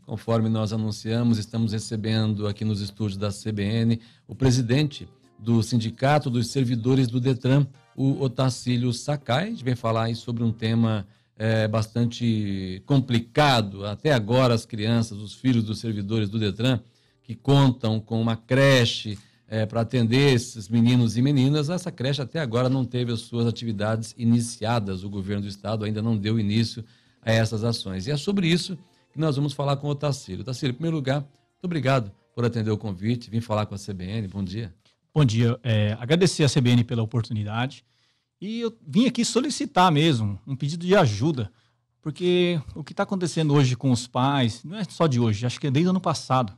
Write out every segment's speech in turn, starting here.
Conforme nós anunciamos, estamos recebendo aqui nos estúdios da CBN o presidente do Sindicato dos Servidores do Detran, o Otacílio Sakai. A gente vem falar aí sobre um tema bastante complicado. Até agora, as crianças, os filhos dos servidores do Detran, que contam com uma creche para atender esses meninos e meninas, essa creche até agora não teve as suas atividades iniciadas. O governo do estado ainda não deu início a essas ações. E é sobre isso que nós vamos falar com o Otacílio. Otacílio, em primeiro lugar, muito obrigado por atender o convite, vim falar com a CBN. Bom dia. Bom dia. Agradecer a CBN pela oportunidade. E eu vim aqui solicitar mesmo um pedido de ajuda, porque o que está acontecendo hoje com os pais, não é só de hoje, acho que é desde o ano passado.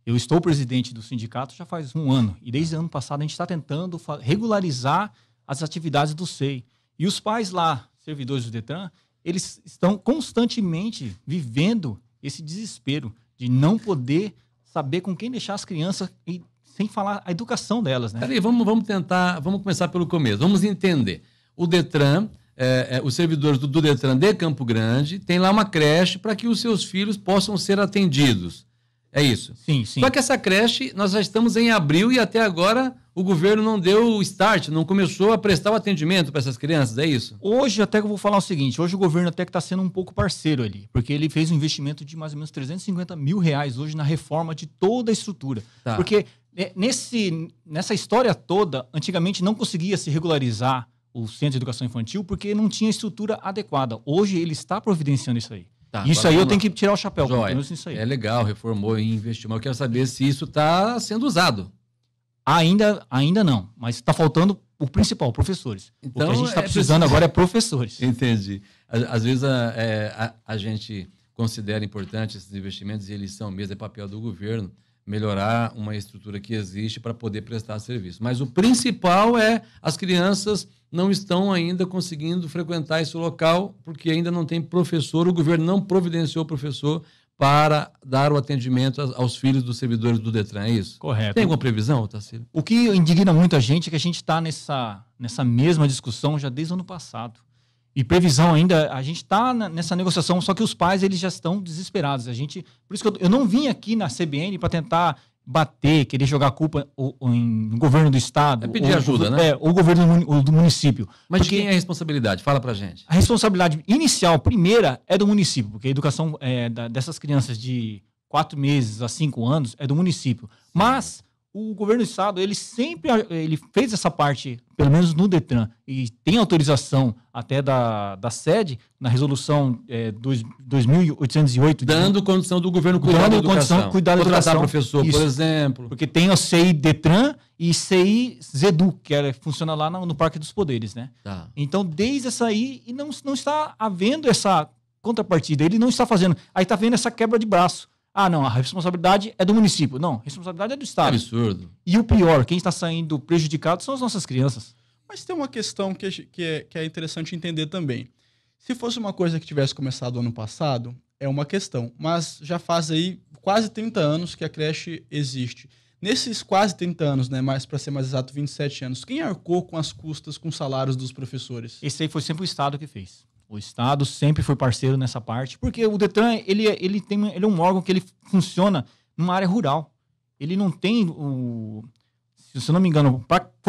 Eu estou presidente do sindicato já faz um ano, e desde o ano passado a gente está tentando regularizar as atividades do SEI. E os pais lá, servidores do Detran, eles estão constantemente vivendo esse desespero de não poder saber com quem deixar as crianças, e sem falar a educação delas, né? Peraí, vamos começar pelo começo. Vamos entender. O Detran, os servidores do Detran de Campo Grande, tem lá uma creche para que os seus filhos possam ser atendidos. É isso? Sim, sim. Só que essa creche, nós já estamos em abril e até agora o governo não deu o start, não começou a prestar o atendimento para essas crianças, é isso? Hoje até que eu vou falar o seguinte, hoje o governo até que está sendo um pouco parceiro ali, porque ele fez um investimento de mais ou menos R$350 mil hoje na reforma de toda a estrutura. Tá. Porque nessa história toda, antigamente não conseguia se regularizar o Centro de Educação Infantil porque não tinha estrutura adequada. Hoje ele está providenciando isso aí. Tá, isso aí eu tenho que tirar o chapéu. Isso aí. É legal, reformou e investiu, mas eu quero saber se isso está sendo usado. Ainda não, mas está faltando o principal, professores. Então, o que a gente está precisando agora é professores. Entendi. Às vezes a gente considera importante esses investimentos, e eles são mesmo, é papel do governo, melhorar uma estrutura que existe para poder prestar serviço. Mas o principal é as crianças não estão ainda conseguindo frequentar esse local porque ainda não tem professor, o governo não providenciou professor para dar o atendimento aos filhos dos servidores do Detran, é isso? Correto. Tem alguma previsão, Otacílio? O que indigna muito a gente é que a gente está nessa mesma discussão já desde o ano passado. E previsão ainda, a gente está nessa negociação, só que os pais eles já estão desesperados. Por isso que eu não vim aqui na CBN para tentar bater, querer jogar a culpa no governo do estado. É pedir ajuda, né? Ou o governo do município. Mas de quem é a responsabilidade? Fala pra gente. A responsabilidade inicial, primeira, é do município, porque a educação dessas crianças de 4 meses a 5 anos é do município. Sim. Mas o governo do estado, ele fez essa parte, pelo menos no Detran, e tem autorização até da sede, na resolução 2808. Dando condição do governo cuidar da educação. Contratar professor, isso, por exemplo. Porque tem o CI Detran e CI Zedu, que funciona lá no Parque dos Poderes, né? Tá. Então, desde essa aí, e não está havendo essa contrapartida, ele não está fazendo. Aí está vendo essa quebra de braço. Ah, não, a responsabilidade é do município. Não, a responsabilidade é do estado. É absurdo. E o pior, quem está saindo prejudicado são as nossas crianças. Mas tem uma questão que é interessante entender também. Se fosse uma coisa que tivesse começado ano passado, é uma questão. Mas já faz aí quase 30 anos que a creche existe. Nesses quase 30 anos, né, para ser mais exato, 27 anos, quem arcou com as custas, com os salários dos professores? Esse aí foi sempre o estado que fez. O estado sempre foi parceiro nessa parte, porque o Detran ele é um órgão que ele funciona numa área rural. Ele não tem se eu não me engano,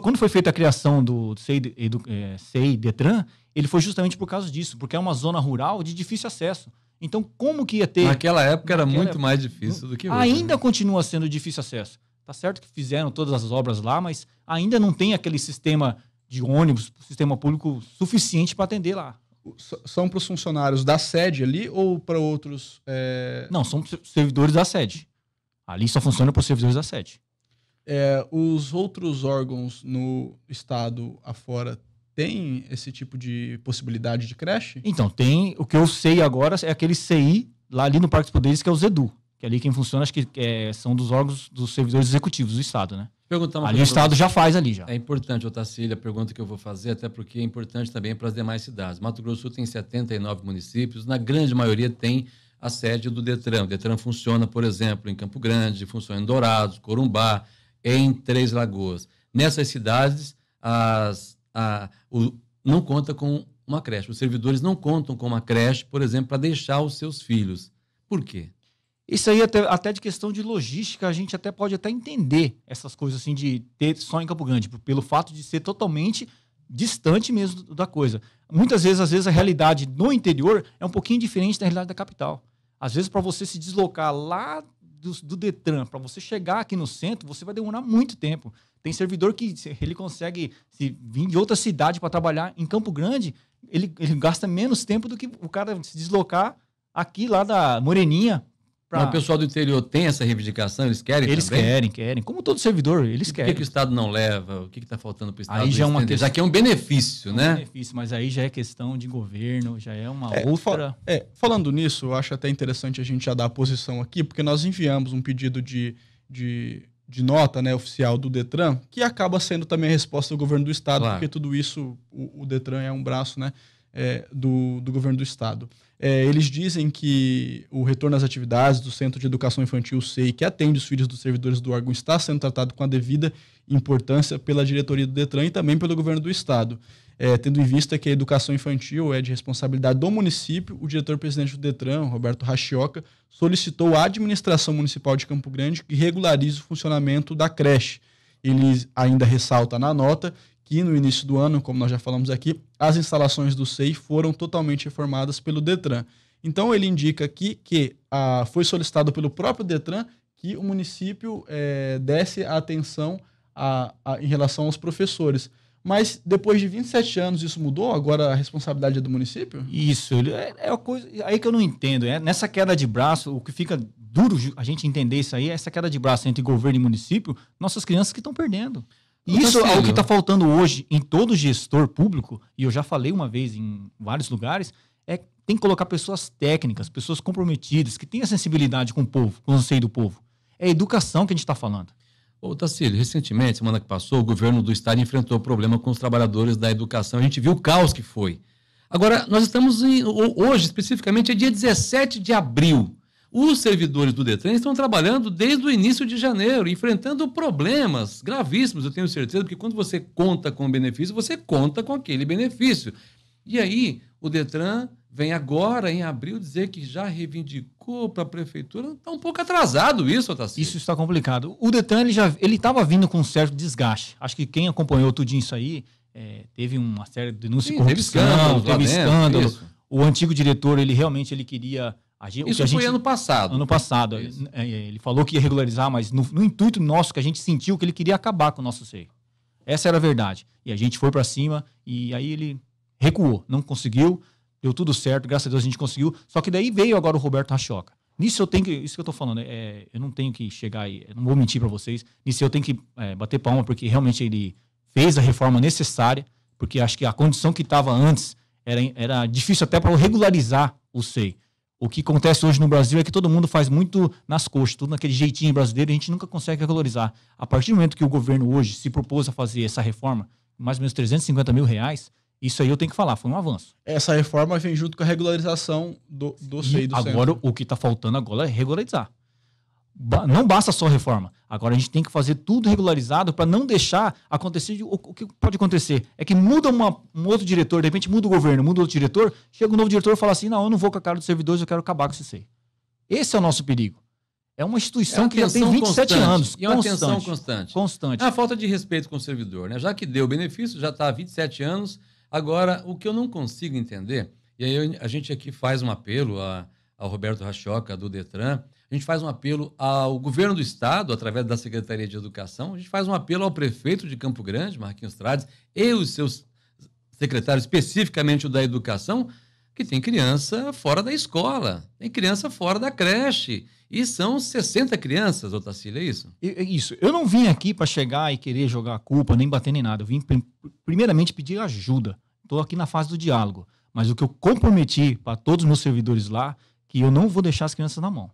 quando foi feita a criação do SEI Detran, ele foi justamente por causa disso, porque é uma zona rural de difícil acesso. Então, como que ia ter... Naquela época era muito mais difícil do que hoje. Ainda continua sendo difícil acesso. Tá certo que fizeram todas as obras lá, mas ainda não tem aquele sistema de ônibus, sistema público suficiente para atender lá. São para os funcionários da sede ali ou para outros... Não, são servidores da sede. Ali só funciona para os servidores da sede. Os outros órgãos no estado afora têm esse tipo de possibilidade de creche? Então, tem. O que eu sei agora é aquele CI lá ali no Parque dos Poderes, que é o Zedu. Que ali quem funciona, acho que são dos órgãos dos servidores executivos do estado, né? Ali o estado já faz ali já. É importante, Otacílio, a pergunta que eu vou fazer, até porque é importante também para as demais cidades. Mato Grosso do Sul tem 79 municípios, na grande maioria tem a sede do Detran. O Detran funciona, por exemplo, em Campo Grande, funciona em Dourados, Corumbá, em Três Lagoas. Nessas cidades, não conta com uma creche. Os servidores não contam com uma creche, por exemplo, para deixar os seus filhos. Por quê? Isso aí até de questão de logística, a gente até pode até entender essas coisas assim de ter só em Campo Grande, pelo fato de ser totalmente distante mesmo da coisa. Muitas vezes, às vezes, a realidade no interior é um pouquinho diferente da realidade da capital. Às vezes, para você se deslocar lá do Detran, para você chegar aqui no centro, você vai demorar muito tempo. Tem servidor que ele consegue se vir de outra cidade para trabalhar em Campo Grande, ele gasta menos tempo do que o cara se deslocar aqui lá da Moreninha. Mas o pessoal do interior tem essa reivindicação? Eles querem Eles também? querem. Como todo servidor, eles querem. Por que o Estado não leva? O que está faltando para o Estado? Aí já é uma já que é um benefício, né? Benefício, mas aí já é questão de governo, já é uma outra... Falando nisso, eu acho até interessante a gente já dar a posição aqui, porque nós enviamos um pedido de nota, né, oficial do Detran, que acaba sendo também a resposta do governo do Estado, claro. Porque tudo isso, o Detran é um braço, né, do governo do Estado. Eles dizem que o retorno às atividades do Centro de Educação Infantil SEI, que atende os filhos dos servidores do órgão, está sendo tratado com a devida importância pela diretoria do Detran e também pelo governo do Estado. Tendo em vista que a educação infantil é de responsabilidade do município, o diretor-presidente do Detran, Roberto Rachioca, solicitou à administração municipal de Campo Grande que regularize o funcionamento da creche. Ele ainda ressalta na nota que no início do ano, como nós já falamos aqui, as instalações do SEI foram totalmente reformadas pelo Detran. Então ele indica aqui que foi solicitado pelo próprio Detran que o município desse a atenção em relação aos professores. Mas depois de 27 anos isso mudou? Agora a responsabilidade é do município? Isso, é uma coisa aí que eu não entendo. Nessa queda de braço, o que fica duro a gente entender isso aí, essa queda de braço entre governo e município, nossas crianças que estão perdendo. Isso é o que está faltando hoje em todo gestor público, e eu já falei uma vez em vários lugares, tem que colocar pessoas técnicas, pessoas comprometidas, que têm a sensibilidade com o povo, com o anseio do povo. É a educação que a gente está falando. Ô, Tacílio, recentemente, semana que passou, o governo do estado enfrentou problema com os trabalhadores da educação. A gente viu o caos que foi. Agora, nós estamos hoje, especificamente, é dia 17 de abril. Os servidores do Detran estão trabalhando desde o início de janeiro, enfrentando problemas gravíssimos, eu tenho certeza, porque quando você conta com o benefício, você conta com aquele benefício. E aí, o Detran vem agora, em abril, dizer que já reivindicou para a prefeitura. Está um pouco atrasado isso, Otacílio. Isso está complicado. O Detran ele estava vindo com um certo desgaste. Acho que quem acompanhou tudinho isso aí, teve uma série de denúncias de corrupção, teve escândalo. O antigo diretor, ele realmente queria... Isso foi ano passado. Ano passado. Ele falou que ia regularizar, mas no intuito nosso, que a gente sentiu que ele queria acabar com o nosso SEI. Essa era a verdade. E a gente foi para cima e aí ele recuou. Não conseguiu, deu tudo certo, graças a Deus a gente conseguiu. Só que daí veio agora o Roberto Rachioca. Nisso isso que eu tô falando, eu não tenho que chegar aí, eu não vou mentir para vocês. Nisso eu tenho que bater palma, porque realmente ele fez a reforma necessária, porque acho que a condição que estava antes era difícil até para regularizar o SEI. O que acontece hoje no Brasil é que todo mundo faz muito nas coxas, tudo naquele jeitinho brasileiro, e a gente nunca consegue regularizar. A partir do momento que o governo hoje se propôs a fazer essa reforma, mais ou menos R$350 mil, isso aí eu tenho que falar, foi um avanço. Essa reforma vem junto com a regularização do SEI do centro. Agora, o que está faltando agora é regularizar. Não basta só a reforma. Agora a gente tem que fazer tudo regularizado para não deixar acontecer. O que pode acontecer é que muda um outro diretor, de repente muda o governo, muda outro diretor, chega um novo diretor e fala assim, não, eu não vou com a cara dos servidores, eu quero acabar com esse SEI. Esse é o nosso perigo. É uma instituição que já tem 27 anos. E uma atenção constante. Constante. É a falta de respeito com o servidor, né? Já que deu benefício, já está há 27 anos. Agora, o que eu não consigo entender, e aí a gente aqui faz um apelo ao Roberto Rachioca, do Detran, a gente faz um apelo ao governo do estado, através da Secretaria de Educação, a gente faz um apelo ao prefeito de Campo Grande, Marquinhos Trades, e os seus secretários, especificamente o da Educação, que tem criança fora da escola, tem criança fora da creche, e são 60 crianças, Otacílio, é isso? Isso. Eu não vim aqui para chegar e querer jogar a culpa, nem bater nem nada. Eu vim primeiramente pedir ajuda. Estou aqui na fase do diálogo. Mas o que eu comprometi para todos os meus servidores lá, que eu não vou deixar as crianças na mão.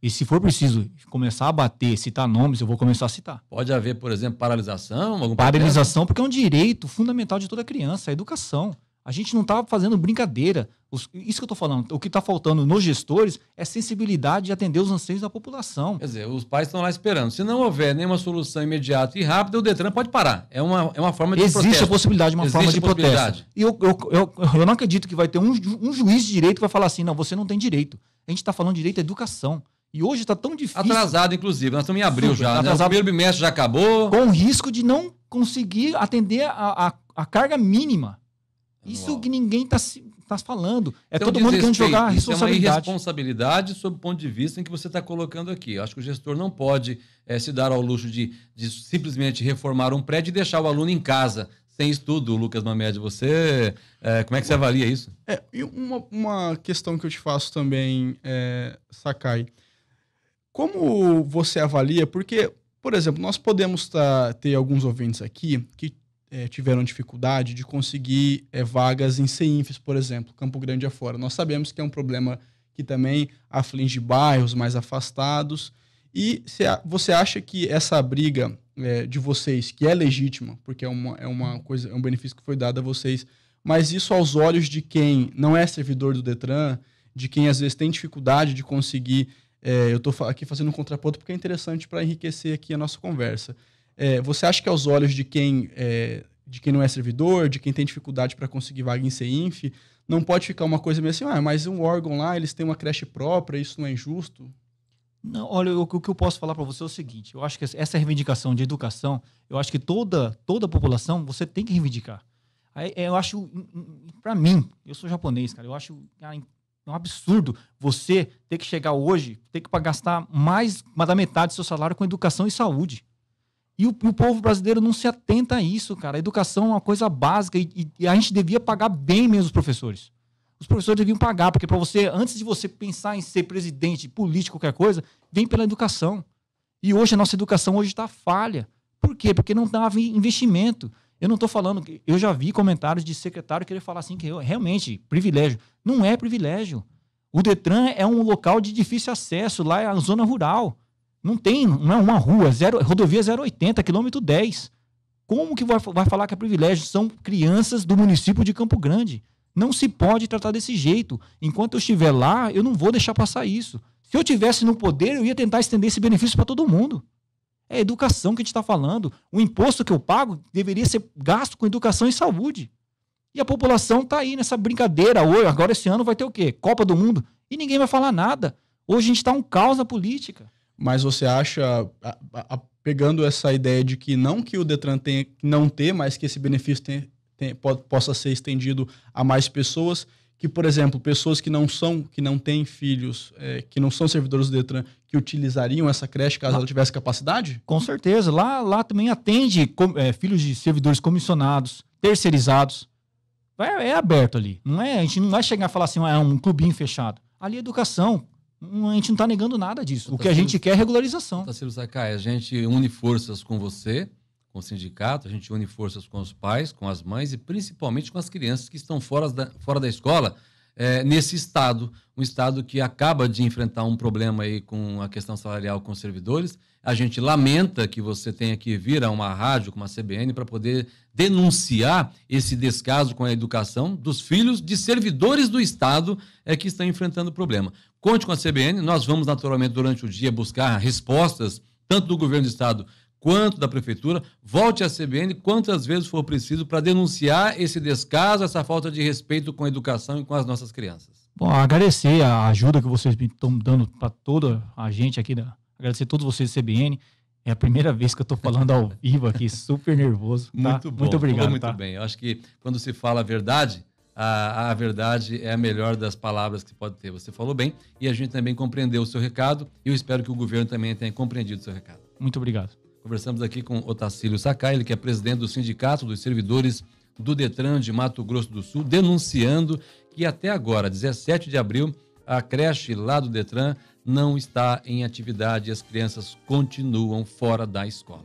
E se for preciso começar a bater, citar nomes, eu vou começar a citar. Pode haver, por exemplo, paralisação? Paralisação, porque é um direito fundamental de toda criança, a educação. A gente não está fazendo brincadeira. Isso que eu estou falando, o que está faltando nos gestores é sensibilidade de atender os anseios da população. Quer dizer, os pais estão lá esperando. Se não houver nenhuma solução imediata e rápida, o Detran pode parar. É uma forma de protesto. Existe a possibilidade de uma forma de protesto. E eu não acredito que vai ter um juiz de direito que vai falar assim, não, você não tem direito. A gente está falando de direito à educação. E hoje está tão difícil. Atrasado, inclusive. Nós estamos em abril já, né? Atrasado. O primeiro bimestre já acabou. Com risco de não conseguir atender a carga mínima. Isso que ninguém está falando. É todo mundo querendo jogar a responsabilidade. Isso é uma irresponsabilidade sob o ponto de vista em que você está colocando aqui. Eu acho que o gestor não pode se dar ao luxo de simplesmente reformar um prédio e deixar o aluno em casa, sem estudo. Lucas Mamede, você... como é que você avalia isso? E uma questão que eu te faço também, Sakai. Como você avalia? Porque, por exemplo, nós podemos ter alguns ouvintes aqui que tiveram dificuldade de conseguir vagas em CEINFs, por exemplo, Campo Grande afora. Nós sabemos que é um problema que também aflige bairros mais afastados. E você acha que essa briga de vocês, que é legítima, porque é uma coisa, é um benefício que foi dado a vocês, mas isso aos olhos de quem não é servidor do Detran, de quem às vezes tem dificuldade de conseguir... eu estou aqui fazendo um contraponto porque é interessante para enriquecer aqui a nossa conversa. Você acha que aos olhos de quem não é servidor, de quem tem dificuldade para conseguir vaga em CEINF, não pode ficar uma coisa meio assim, mas um órgão lá, eles têm uma creche própria, isso não é injusto? Não, olha, o que eu posso falar para você é o seguinte, eu acho que essa reivindicação de educação, eu acho que toda a população, você tem que reivindicar. Eu acho, para mim, eu sou japonês, cara, eu acho um absurdo você ter que chegar hoje, ter que gastar mais da metade do seu salário com educação e saúde. E o povo brasileiro não se atenta a isso, cara. A educação é uma coisa básica e a gente devia pagar bem mesmo os professores. Os professores deviam pagar, porque para você, antes de você pensar em ser presidente, político, qualquer coisa, vem pela educação. E hoje a nossa educação hoje está falha. Por quê? Porque não dava investimento. Eu não estou falando... Eu já vi comentários de secretário querer falar assim, que realmente, privilégio. Não é privilégio. O Detran é um local de difícil acesso, lá é a zona rural. Não é uma rua, rodovia 080, quilômetro 10. Como que vai falar que é privilégio? São crianças do município de Campo Grande. Não se pode tratar desse jeito. Enquanto eu estiver lá, eu não vou deixar passar isso. Se eu tivesse no poder, eu ia tentar estender esse benefício para todo mundo. É educação que a gente está falando. O imposto que eu pago deveria ser gasto com educação e saúde. E a população está aí nessa brincadeira. Agora esse ano vai ter o quê? Copa do Mundo. E ninguém vai falar nada. Hoje a gente está um caos na política. Mas você acha, pegando essa ideia de que não que o Detran tenha que não ter, mas que esse benefício possa ser estendido a mais pessoas, que, por exemplo, pessoas que não têm filhos, que não são servidores do Detran, que utilizariam essa creche caso ela tivesse capacidade? Com certeza. Lá também atende filhos de servidores comissionados, terceirizados. É aberto ali. A gente não vai chegar a falar assim, é um clubinho fechado. Ali é educação. A gente não está negando nada disso. O que a gente quer é regularização. Otacílio Sakai, a gente une forças com você, com o sindicato, a gente une forças com os pais, com as mães e principalmente com as crianças que estão fora da escola, nesse estado, um estado que acaba de enfrentar um problema aí com a questão salarial com os servidores. A gente lamenta que você tenha que vir a uma rádio, como a CBN, para poder denunciar esse descaso com a educação dos filhos de servidores do Estado que estão enfrentando o problema. Conte com a CBN, nós vamos naturalmente durante o dia buscar respostas, tanto do governo do Estado quanto da Prefeitura. Volte à CBN quantas vezes for preciso para denunciar esse descaso, essa falta de respeito com a educação e com as nossas crianças. Bom, agradecer a ajuda que vocês estão dando para toda a gente aqui, agradecer a todos vocês da CBN. É a primeira vez que eu estou falando ao vivo aqui, super nervoso. Tá? Muito bom. Muito obrigado. Muito bem. Eu acho que quando se fala a verdade, a verdade é a melhor das palavras que se pode ter. Você falou bem e a gente também compreendeu o seu recado e eu espero que o governo também tenha compreendido o seu recado. Muito obrigado. Conversamos aqui com Otacílio Sakai, ele que é presidente do Sindicato dos Servidores do Detran de Mato Grosso do Sul, denunciando que até agora, 17 de abril, a creche lá do Detran não está em atividade e as crianças continuam fora da escola.